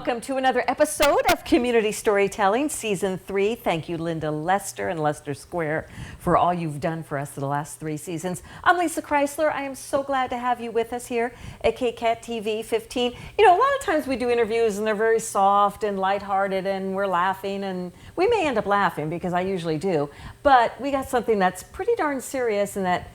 Welcome to another episode of Community Storytelling, Season 3. Thank you, Linda Lester and Lester Square, for all you've done for us the last 3 seasons. I'm Lissa Kreisler. I am so glad to have you with us here at KCAT TV 15. You know, a lot of times we do interviews and they're very soft and lighthearted and we're laughing, and we may end up laughing because I usually do. But we got something that's pretty darn serious and that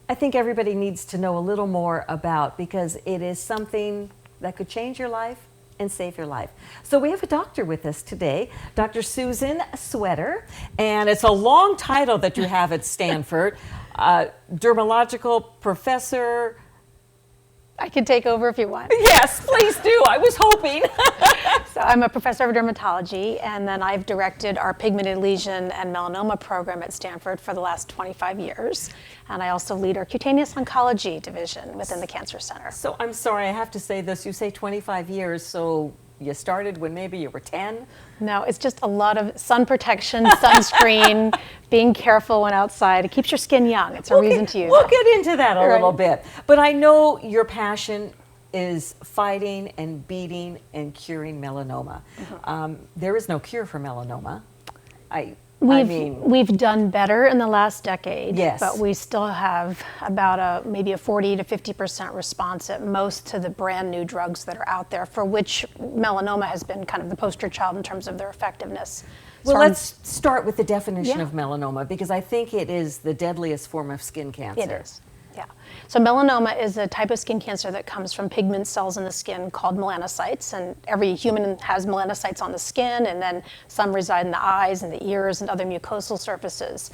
I think everybody needs to know a little more about, because it is something that could change your life and save your life. So we have a doctor with us today, Dr. Susan Swetter, and it's a long title that you have at Stanford, dermatological professor. I can take over if you want. Yes, please do. I was hoping. So I'm a professor of dermatology, and then I've directed our pigmented lesion and melanoma program at Stanford for the last 25 years. And I also lead our cutaneous oncology division within the Cancer Center. So I'm sorry, I have to say this. You say 25 years, so you started when maybe you were 10? No, it's just a lot of sun protection, sunscreen, being careful when outside. It keeps your skin young. It's a reason to use it. We'll get into that a little bit. But I know your passion is fighting and beating and curing melanoma. Mm-hmm. There is no cure for melanoma. We've done better in the last decade, yes, but we still have about maybe a 40 to 50% response at most to the brand new drugs that are out there, for which melanoma has been kind of the poster child in terms of their effectiveness. Well, let's start with the definition of melanoma, because I think it is the deadliest form of skin cancer. It is. Yeah. So melanoma is a type of skin cancer that comes from pigment cells in the skin called melanocytes, and every human has melanocytes on the skin, and then some reside in the eyes and the ears and other mucosal surfaces.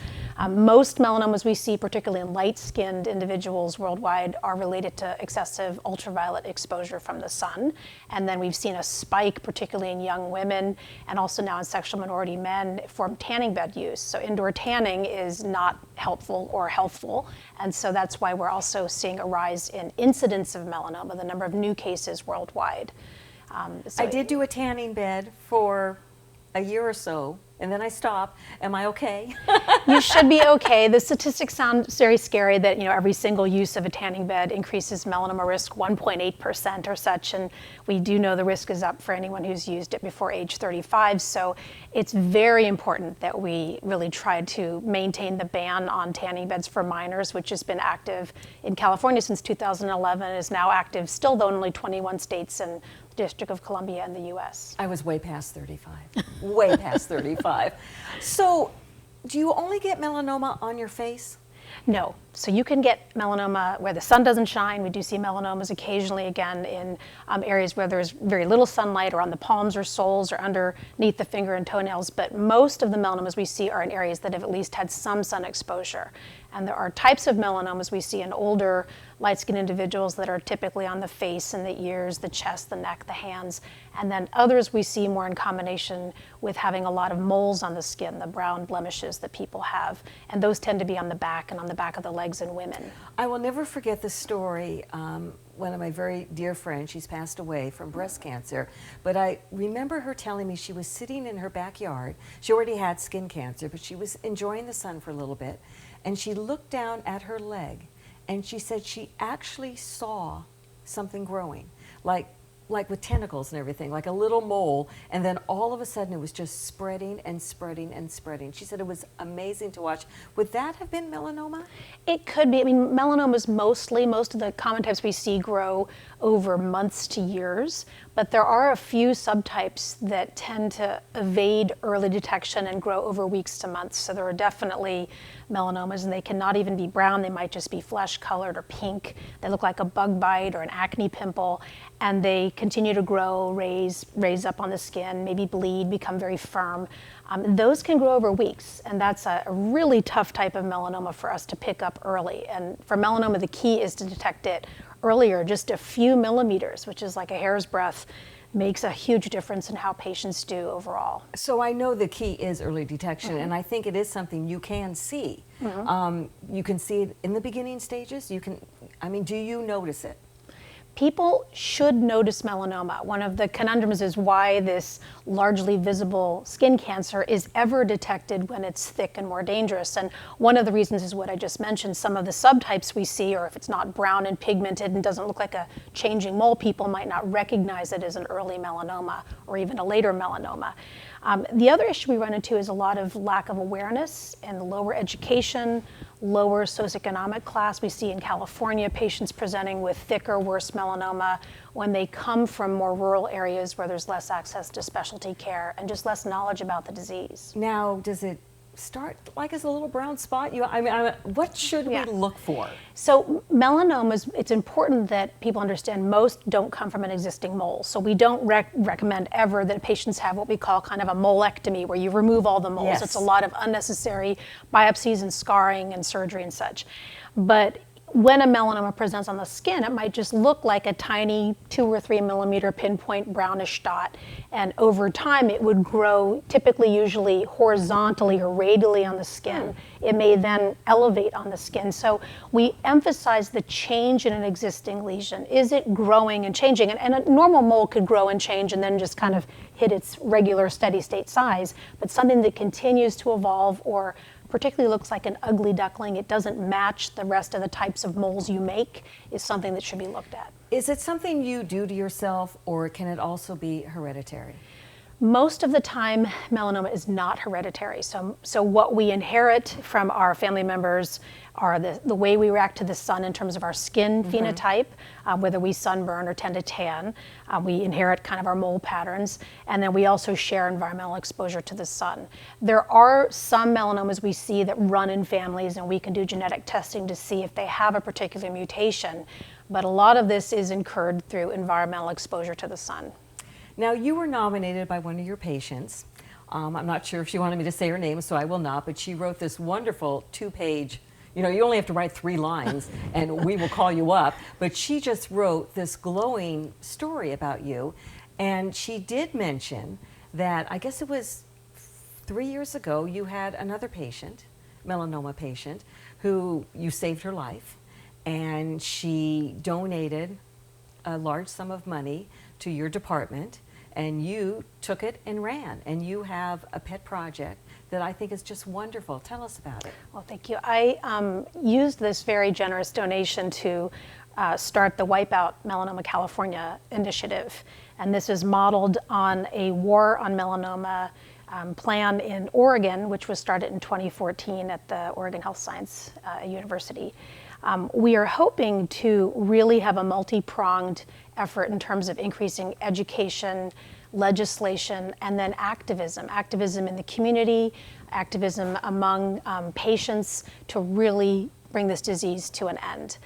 Most melanomas we see, particularly in light-skinned individuals worldwide, are related to excessive ultraviolet exposure from the sun. And then we've seen a spike, particularly in young women, and also now in sexual minority men, from tanning bed use. So indoor tanning is not helpful or healthful, and so that's why we're also seeing a rise in incidence of melanoma, the number of new cases worldwide. I did do a tanning bed for a year or so, and then I stopped. Am I okay? You should be okay. The statistics sound very scary that, you know, every single use of a tanning bed increases melanoma risk 1.8% or such, and we do know the risk is up for anyone who's used it before age 35. So it's very important that we really try to maintain the ban on tanning beds for minors, which has been active in California since 2011, is now active still, though, in only 21 states and District of Columbia in the U.S. I was way past 35, way past 35. So do you only get melanoma on your face? No. So you can get melanoma where the sun doesn't shine. We do see melanomas occasionally, again, in areas where there's very little sunlight, or on the palms or soles or underneath the finger and toenails. But most of the melanomas we see are in areas that have at least had some sun exposure. And there are types of melanomas we see in older light-skinned individuals that are typically on the face and the ears, the chest, the neck, the hands. And then others we see more in combination with having a lot of moles on the skin, the brown blemishes that people have. And those tend to be on the back and on the back of the legs in women. I will never forget the story. One of my very dear friends, she's passed away from breast cancer, but I remember her telling me she was sitting in her backyard. She already had skin cancer, but she was enjoying the sun for a little bit, and she looked down at her leg, and she said she actually saw something growing, like with tentacles and everything, like a little mole, and then all of a sudden it was just spreading and spreading and spreading. She said it was amazing to watch. Would that have been melanoma? It could be. I mean, melanomas most of the common types we see grow over months to years, but there are a few subtypes that tend to evade early detection and grow over weeks to months. So there are definitely melanomas, and they cannot even be brown. They might just be flesh colored or pink. They look like a bug bite or an acne pimple, and they continue to grow, raise up on the skin, maybe bleed, become very firm. Those can grow over weeks, and that's a really tough type of melanoma for us to pick up early. And for melanoma, the key is to detect it earlier. Just a few millimeters, which is like a hair's breadth, makes a huge difference in how patients do overall. So I know the key is early detection, and I think it is something you can see. You can see it in the beginning stages. Do you notice it? People should notice melanoma. One of the conundrums is why this largely visible skin cancer is ever detected when it's thick and more dangerous. And one of the reasons is what I just mentioned. Some of the subtypes we see, or if it's not brown and pigmented and doesn't look like a changing mole, people might not recognize it as an early melanoma or even a later melanoma. The other issue we run into is a lot of lack of awareness and lower education, lower socioeconomic class. We see in California patients presenting with thicker, worse melanoma when they come from more rural areas where there's less access to specialty care and just less knowledge about the disease. Now, does it start like as a little brown spot? What should we look for? So melanomas, it's important that people understand most don't come from an existing mole. So we don't recommend ever that patients have what we call kind of a molectomy, where you remove all the moles. Yes. It's a lot of unnecessary biopsies and scarring and surgery and such. But when a melanoma presents on the skin, it might just look like a tiny 2 or 3 millimeter pinpoint brownish dot. And over time, it would grow, typically, usually horizontally or radially on the skin. It may then elevate on the skin. So we emphasize the change in an existing lesion. Is it growing and changing? And a normal mole could grow and change and then just kind of hit its regular steady state size. But something that continues to evolve or particularly looks like an ugly duckling, it doesn't match the rest of the types of moles you make, is something that should be looked at. Is it something you do to yourself, or can it also be hereditary? Most of the time, melanoma is not hereditary. So what we inherit from our family members are the way we react to the sun in terms of our skin phenotype, whether we sunburn or tend to tan. We inherit kind of our mole patterns, and then we also share environmental exposure to the sun. There are some melanomas we see that run in families, and we can do genetic testing to see if they have a particular mutation, but a lot of this is incurred through environmental exposure to the sun. Now, you were nominated by one of your patients. I'm not sure if she wanted me to say her name, so I will not, but she wrote this wonderful 2-page, you only have to write 3 lines and we will call you up, but she just wrote this glowing story about you. And she did mention that, I guess it was 3 years ago, you had another patient, melanoma patient, who you saved her life, and she donated a large sum of money to your department, and you took it and ran, and you have a pet project that I think is just wonderful. Tell us about it. Well, thank you. I used this very generous donation to start the Wipeout Melanoma California initiative, and this is modeled on a War on Melanoma plan in Oregon, which was started in 2014 at the Oregon Health Science University. We are hoping to really have a multi-pronged effort in terms of increasing education, legislation, and then activism. Activism in the community, activism among patients to really bring this disease to an end.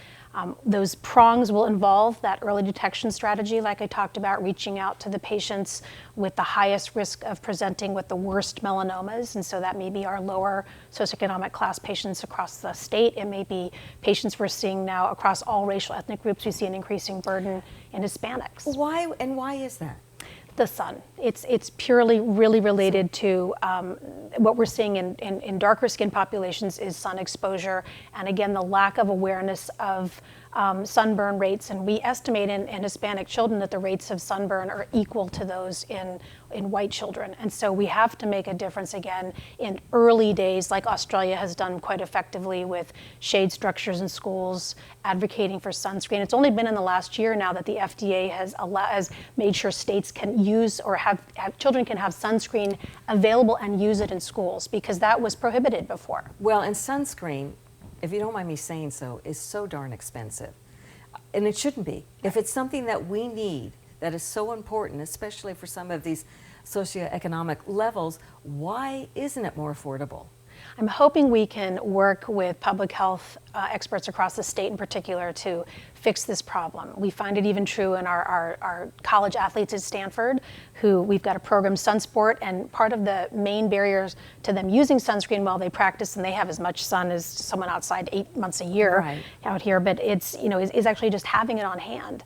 Those prongs will involve that early detection strategy, like I talked about, reaching out to the patients with the highest risk of presenting with the worst melanomas. And so that may be our lower socioeconomic class patients across the state. It may be patients we're seeing now across all racial ethnic groups. We see an increasing burden in Hispanics. Why is that? The sun. It's purely really related to what we're seeing in darker skin populations is sun exposure, and again the lack of awareness of sunburn rates. And we estimate in Hispanic children that the rates of sunburn are equal to those in white children. And so we have to make a difference again in early days, like Australia has done quite effectively with shade structures in schools, advocating for sunscreen. It's only been in the last year now that the FDA has made sure states can use or have children can have sunscreen available and use it in schools, because that was prohibited before. Well, and sunscreen, if you don't mind me saying so, is so darn expensive. And it shouldn't be. If it's something that we need, that is so important, especially for some of these socioeconomic levels, why isn't it more affordable? I'm hoping we can work with public health experts across the state in particular to fix this problem. We find it even true in our college athletes at Stanford, who we've got a program, Sunsport, and part of the main barriers to them using sunscreen while they practice, and they have as much sun as someone outside 8 months a year out here, but it's, is actually just having it on hand.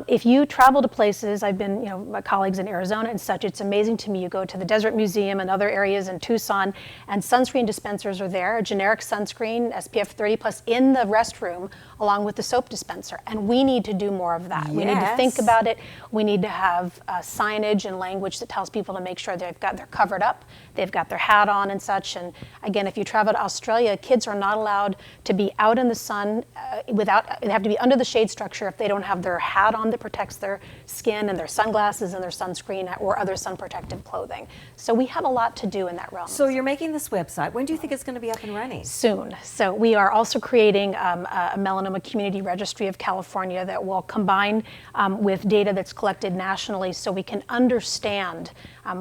If you travel to places, I've been, my colleagues in Arizona and such, it's amazing to me. You go to the Desert Museum and other areas in Tucson, and sunscreen dispensers are there, a generic sunscreen, SPF 30 plus, in the restroom, along with the soap dispenser. And we need to do more of that. Yes. We need to think about it. We need to have signage and language that tells people to make sure they're covered up, they've got their hat on and such. And again, if you travel to Australia, kids are not allowed to be out in the sun they have to be under the shade structure if they don't have their hat on that protects their skin, and their sunglasses and their sunscreen or other sun protective clothing. So we have a lot to do in that realm. So you're making this website. When do you think it's going to be up and running? Soon. So we are also creating a melanoma community registry of California that will combine with data that's collected nationally, so we can understand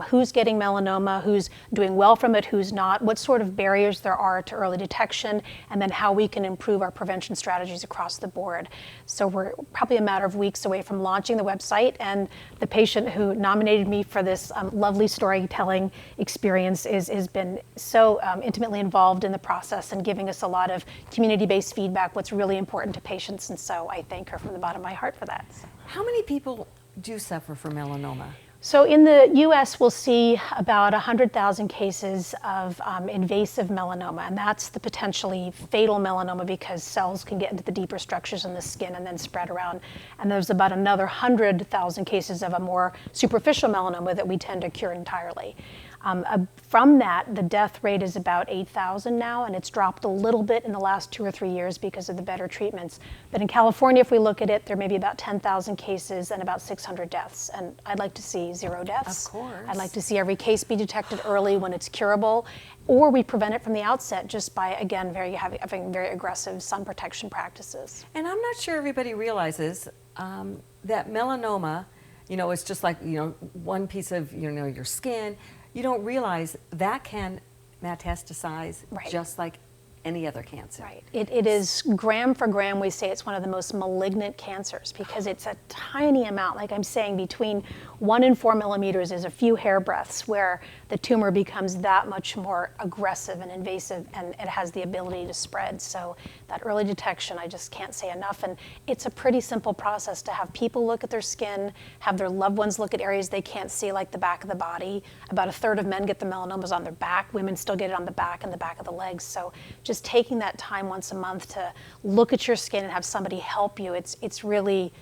who's getting melanoma, who's doing well from it, who's not, what sort of barriers there are to early detection, and then how we can improve our prevention strategies across the board. So we're probably a matter of weeks away from launching the website, and the patient who nominated me for this lovely storytelling experience has been so intimately involved in the process and giving us a lot of community-based feedback, what's really important to patients, and so I thank her from the bottom of my heart for that. How many people do suffer from melanoma? So in the US, we'll see about 100,000 cases of invasive melanoma, and that's the potentially fatal melanoma because cells can get into the deeper structures in the skin and then spread around. And there's about another 100,000 cases of a more superficial melanoma that we tend to cure entirely. From that, the death rate is about 8,000 now, and it's dropped a little bit in the last 2 or 3 years because of the better treatments. But in California, if we look at it, there may be about 10,000 cases and about 600 deaths. And I'd like to see 0 deaths. Of course. I'd like to see every case be detected early when it's curable, or we prevent it from the outset just by, again, having very aggressive sun protection practices. And I'm not sure everybody realizes that melanoma, it's just like, one piece of, your skin. You don't realize that can metastasize just like any other cancer. Right. It is gram for gram, we say it's one of the most malignant cancers because it's a tiny amount. Like I'm saying, between 1 and 4 millimeters is a few hair breadths where the tumor becomes that much more aggressive and invasive, and it has the ability to spread. So that early detection, I just can't say enough. And it's a pretty simple process to have people look at their skin, have their loved ones look at areas they can't see, like the back of the body. About 1/3 of men get the melanomas on their back. Women still get it on the back and the back of the legs. So just taking that time once a month to look at your skin and have somebody help you, it's really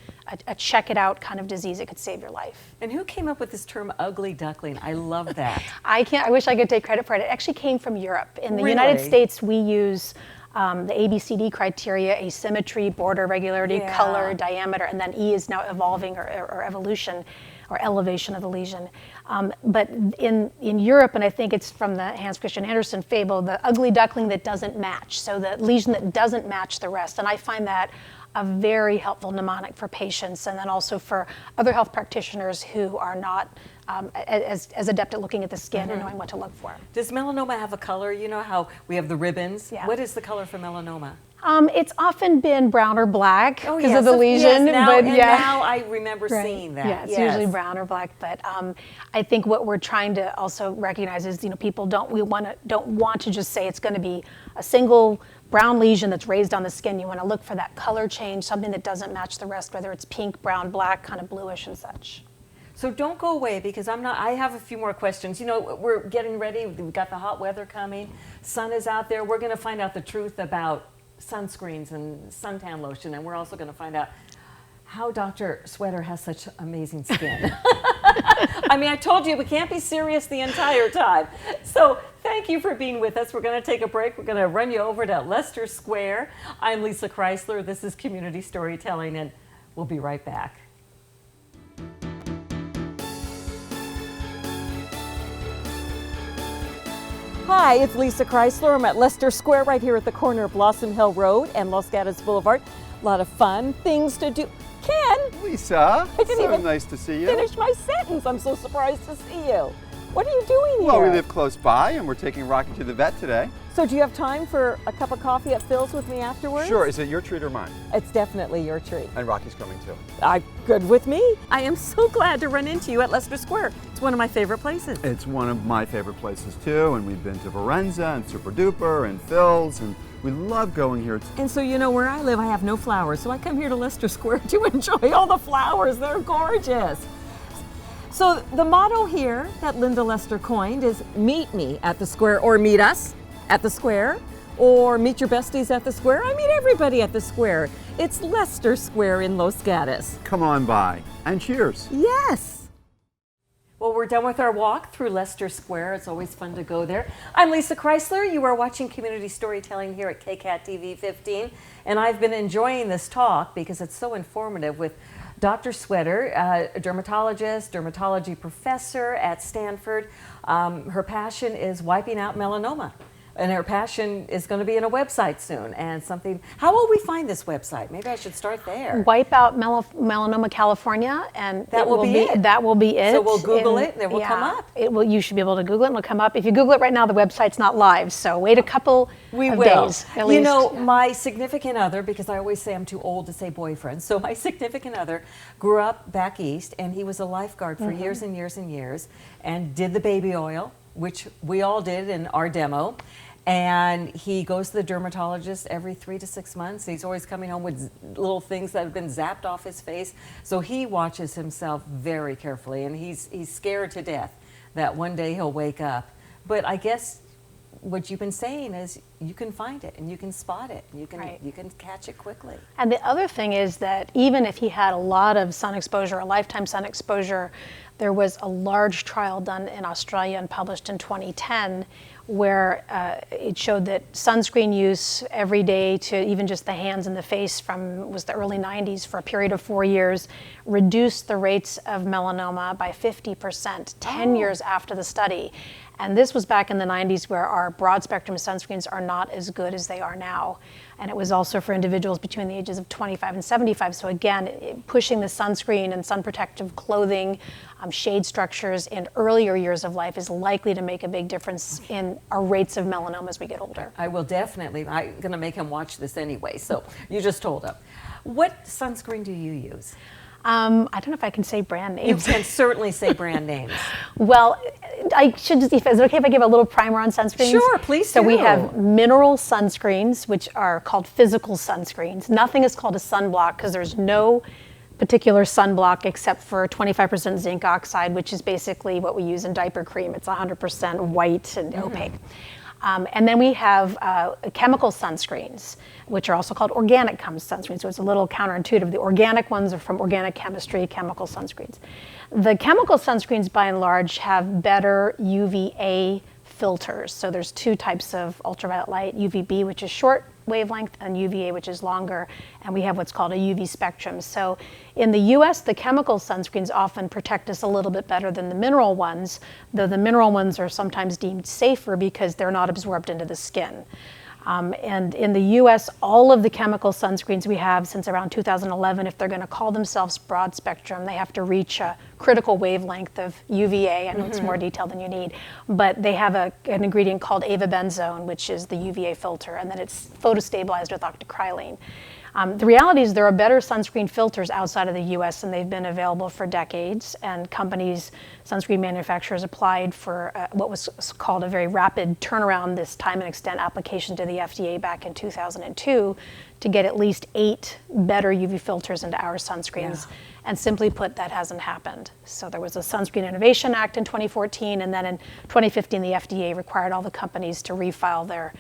a check it out kind of disease. It could save your life. And who came up with this term ugly duckling? I love that. I wish I could take credit for it. It actually came from Europe. In the Really? United States, we use the ABCD criteria: asymmetry, border regularity, color, diameter, and then E is now evolving or evolution or elevation of the lesion. But in Europe, and I think it's from the Hans Christian Andersen fable, the ugly duckling that doesn't match, so the lesion that doesn't match the rest. And I find that a very helpful mnemonic for patients, and then also for other health practitioners who are not as adept at looking at the skin and knowing what to look for. Does melanoma have a color? You know how we have the ribbons? Yeah. What is the color for melanoma? It's often been brown or black because yes, of the lesion. Now I remember seeing that. Yeah, it's usually brown or black. But I think what we're trying to also recognize is, people don't want to just say it's going to be a single brown lesion that's raised on the skin. You want to look for that color change, something that doesn't match the rest, whether it's pink, brown, black, kind of bluish and such. So don't go away, because I have a few more questions. We're getting ready. We've got the hot weather coming. Sun is out there. We're going to find out the truth about sunscreens and suntan lotion, and we're also going to find out how Dr. Swetter has such amazing skin. I told you we can't be serious the entire time. So thank you for being with us. We're going to take a break. We're going to run you over to Leicester Square. I'm Lissa Kreisler. This is Community Storytelling, and we'll be right back. Hi, it's Lissa Kreisler. I'm at Leicester Square right here at the corner of Blossom Hill Road and Los Gatos Boulevard. A lot of fun things to do. Ken! Lisa, I didn't even nice to see you. finish my sentence. I'm so surprised to see you. What are you doing here? Well, we live close by and we're taking Rocky to the vet today. So do you have time for a cup of coffee at Phil's with me afterwards? Sure. Is it your treat or mine? It's definitely your treat. And Rocky's coming too. Good with me. I am so glad to run into you at Leicester Square. It's one of my favorite places. It's one of my favorite places too, and we've been to Varenza and Super Duper and Phil's, and We love going here. And so, you know, where I live, I have no flowers. So I come here to Leicester Square to enjoy all the flowers. They're gorgeous. So the motto here that Linda Lester coined is meet me at the square, or meet us at the square, or meet your besties at the square. I meet everybody at the square. It's Leicester Square in Los Gatos. Come on by and cheers. Yes. Well, we're done with our walk through Leicester Square. It's always fun to go there. I'm Lissa Kreisler. You are watching Community Storytelling here at KCAT TV 15. And I've been enjoying this talk because it's so informative with Dr. Swetter, a dermatologist, dermatology professor at Stanford. Her passion is wiping out melanoma. And her passion is going to be in a website soon. And something, how will we find this website? Maybe I should start there. Wipeout Melanoma California, and That will be it. That will be it. So we'll Google it and it will come up. You should be able to Google it and it'll come up. If you Google it right now, the website's not live, so wait a couple of days at least. You know, my significant other, because I always say I'm too old to say boyfriend, so my significant other grew up back east, and he was a lifeguard for years and years and years, and did the baby oil, which we all did in our demo. And he goes to the dermatologist every 3 to 6 months. He's always coming home with little things that have been zapped off his face. So he watches himself very carefully, and he's scared to death that one day he'll wake up. But I guess what you've been saying is you can find it and you can spot it. You can catch it quickly. And the other thing is that even if he had a lot of sun exposure, a lifetime sun exposure, there was a large trial done in Australia and published in 2010 where it showed that sunscreen use every day to even just the hands and the face was the early 90s for a period of 4 years, reduced the rates of melanoma by 50%, 10 years after the study. And this was back in the 90s where our broad spectrum sunscreens are not as good as they are now. And it was also for individuals between the ages of 25 and 75. So again, pushing the sunscreen and sun protective clothing, shade structures in earlier years of life is likely to make a big difference in our rates of melanoma as we get older. I will definitely, I'm going to make him watch this anyway. So you just told him. What sunscreen do you use? I don't know if I can say brand names. You can certainly say brand names. Well, I should just, is it okay if I give a little primer on sunscreens? Sure, please So do. we have mineral sunscreens, which are called physical sunscreens. Nothing is called a sunblock because there's no particular sunblock except for 25% zinc oxide, which is basically what we use in diaper cream. It's 100% white and opaque. And then we have chemical sunscreens, which are also called organic sunscreens. So it's a little counterintuitive. The organic ones are from organic chemistry, chemical sunscreens. The chemical sunscreens, by and large, have better UVA filters. So there's two types of ultraviolet light, UVB, which is short wavelength, and UVA, which is longer, and we have what's called a UV spectrum. So in the US, the chemical sunscreens often protect us a little bit better than the mineral ones, though the mineral ones are sometimes deemed safer because they're not absorbed into the skin. And in the US, all of the chemical sunscreens we have since around 2011, if they're going to call themselves broad spectrum, they have to reach a critical wavelength of UVA. I know it's more detailed than you need, but they have an ingredient called avobenzone, which is the UVA filter, and then it's photostabilized with octocrylene. The reality is there are better sunscreen filters outside of the US, and they've been available for decades, and companies, sunscreen manufacturers applied for what was called a very rapid turnaround, this time and extent application to the FDA back in 2002 to get at least 8 better UV filters into our sunscreens. Yeah. And simply put, that hasn't happened. So there was a Sunscreen Innovation Act in 2014, and then in 2015 the FDA required all the companies to refile the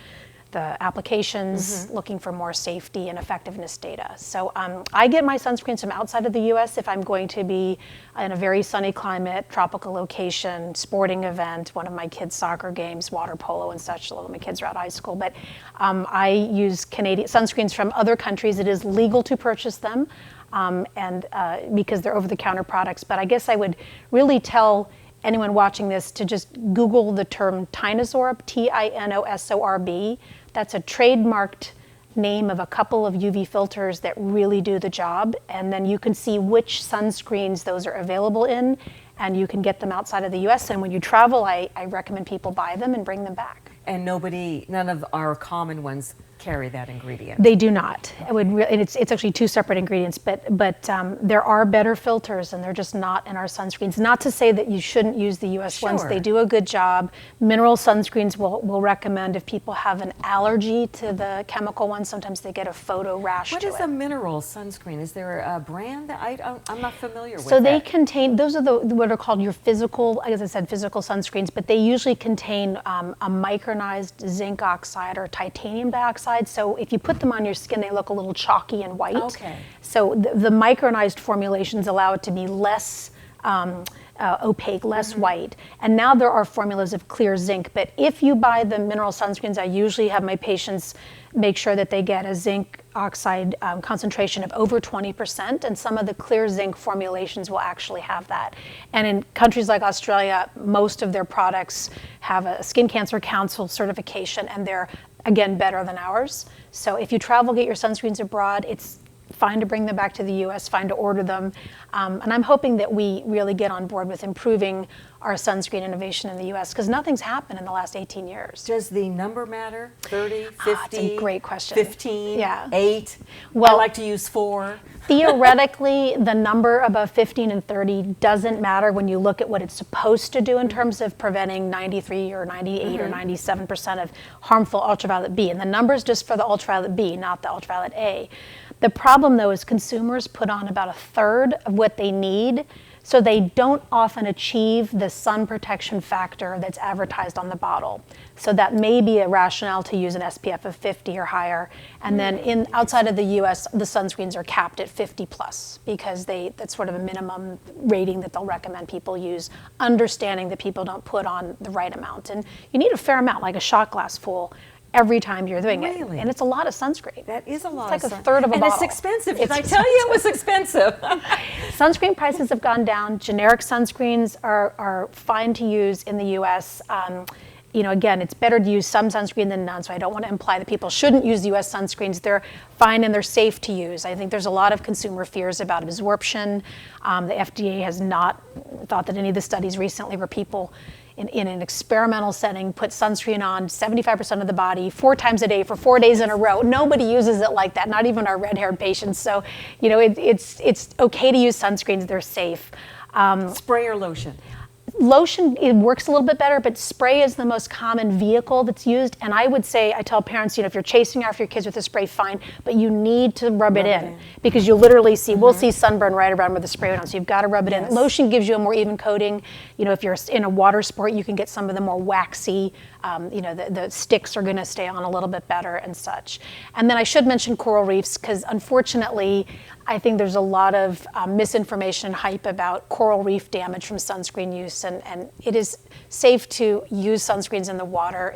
applications looking for more safety and effectiveness data. So I get my sunscreens from outside of the US if I'm going to be in a very sunny climate, tropical location, sporting event, one of my kids' soccer games, water polo and such, although my kids are out of high school. But I use Canadian sunscreens from other countries. It is legal to purchase them because they're over-the-counter products. But I guess I would really tell anyone watching this to just Google the term Tinosorb, Tinosorb. That's a trademarked name of a couple of UV filters that really do the job. And then you can see which sunscreens those are available in, and you can get them outside of the US. And when you travel, I recommend people buy them and bring them back. And none of our common ones carry that ingredient. They do not. And it's actually two separate ingredients, but there are better filters, and they're just not in our sunscreens. Not to say that you shouldn't use the U.S. ones. Sure. They do a good job. Mineral sunscreens will recommend if people have an allergy to the chemical ones. Sometimes they get a photo rash. What to is it. a mineral sunscreen? Is there a brand that I'm not familiar with? So they that. contain, those are what are called your physical, as I said, physical sunscreens, but they usually contain a micronized zinc oxide or titanium dioxide. So if you put them on your skin, they look a little chalky and white. Okay. So the micronized formulations allow it to be less opaque, less white. And now there are formulas of clear zinc, but if you buy the mineral sunscreens, I usually have my patients make sure that they get a zinc oxide concentration of over 20%, and some of the clear zinc formulations will actually have that. And in countries like Australia, most of their products have a Skin Cancer Council certification, and they're, again, better than ours. So if you travel, get your sunscreens abroad, it's fine to bring them back to the US, fine to order them. And I'm hoping that we really get on board with improving our sunscreen innovation in the US, because nothing's happened in the last 18 years. Does the number matter? 30, 50? That's a great question. 15? Yeah. 8? Well, I like to use 4. Theoretically, the number above 15 and 30 doesn't matter when you look at what it's supposed to do in terms of preventing 93 or 98 or 97% of harmful ultraviolet B. And the number's just for the ultraviolet B, not the ultraviolet A. The problem, though, is consumers put on about a third of what they need, so they don't often achieve the sun protection factor that's advertised on the bottle. So that may be a rationale to use an SPF of 50 or higher. And then outside of the US, the sunscreens are capped at 50 plus, because that's sort of a minimum rating that they'll recommend people use, understanding that people don't put on the right amount. And you need a fair amount, like a shot glass full, every time you're doing it. Really? And it's a lot of sunscreen. That is a lot. It's like a third of a and bottle. it's expensive. Did It's I tell you it was expensive? Sunscreen prices have gone down. Generic sunscreens are fine to use in the US. Again, it's better to use some sunscreen than none, so I don't want to imply that people shouldn't use US sunscreens. They're fine and they're safe to use. I think there's a lot of consumer fears about absorption. The FDA has not thought that any of the studies recently where people in an experimental setting put sunscreen on 75% of the body 4 times a day for 4 days in a row. Nobody uses it like that, not even our red-haired patients. So, it's okay to use sunscreens. They're safe. Spray or lotion? Lotion, it works a little bit better, but spray is the most common vehicle that's used. And I would say, I tell parents, if you're chasing after your kids with a spray, fine, but you need to rub it in, because you'll literally see, we'll see sunburn right around where the spray went on, so you've got to rub it in. Lotion gives you a more even coating. If you're in a water sport, you can get some of the more waxy, the sticks are going to stay on a little bit better and such. And then I should mention coral reefs, because unfortunately, I think there's a lot of misinformation and hype about coral reef damage from sunscreen use, and it is safe to use sunscreens in the water.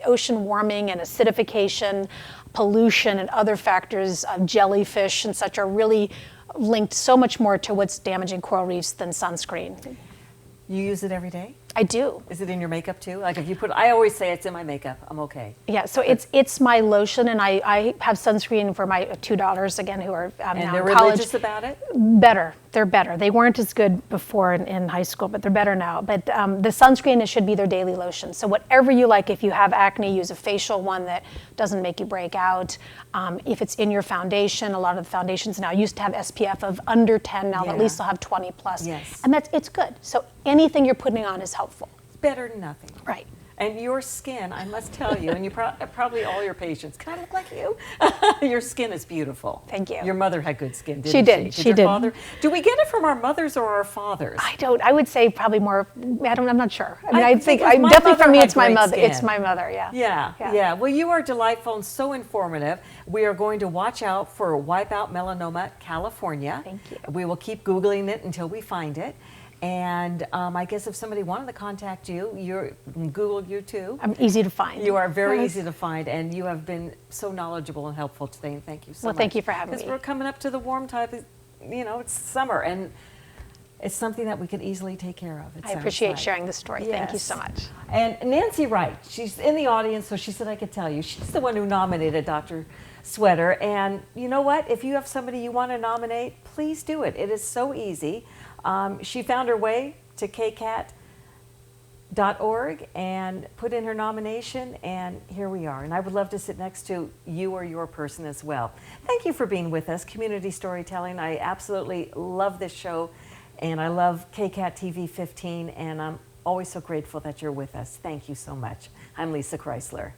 Ocean warming and acidification, pollution, and other factors of jellyfish and such are really linked so much more to what's damaging coral reefs than sunscreen. You use it every day? I do. Is it in your makeup too? Like if you put, I always say it's in my makeup. I'm okay. Yeah, so it's my lotion, and I have sunscreen for my 2 daughters, again, who are now in college. And they're religious about it? Better. They're better. They weren't as good before in high school, but they're better now. But the sunscreen, it should be their daily lotion. So whatever you like, if you have acne, use a facial one that doesn't make you break out. If it's in your foundation, a lot of the foundations now used to have SPF of under 10, now at least they'll have 20 plus. Yes. And it's good. So anything you're putting on is helpful. Better than nothing. Right. And your skin, I must tell you, and you probably all your patients, can I look like you? Your skin is beautiful. Thank you. Your mother had good skin, didn't She did. she? She your did. Father? Do we get it from our mothers or our fathers? I would say probably more, I'm not sure. I think because my definitely for mother me, had it's my great mother. skin. It's my mother, yeah. Yeah. Well, you are delightful and so informative. We are going to watch out for Wipeout Melanoma California. Thank you. We will keep Googling it until we find it. And I guess if somebody wanted to contact you, Google you too. I'm easy to find. You are very easy to find, and you have been so knowledgeable and helpful today, and thank you so much. Well, thank you for having me. Because we're coming up to the warm time, it's summer, and it's something that we could easily take care of. I appreciate sharing the story. Yes. Thank you so much. And Nancy Wright, she's in the audience, so she said I could tell you. She's the one who nominated Dr. Swetter, and you know what? If you have somebody you want to nominate, please do it. It is so easy. She found her way to KCAT org and put in her nomination, and here we are. And I would love to sit next to you or your person as well. Thank you for being with us, Community Storytelling. I absolutely love this show, and I love KCAT TV 15, and I'm always so grateful that you're with us. Thank you so much. I'm Lissa Kreisler.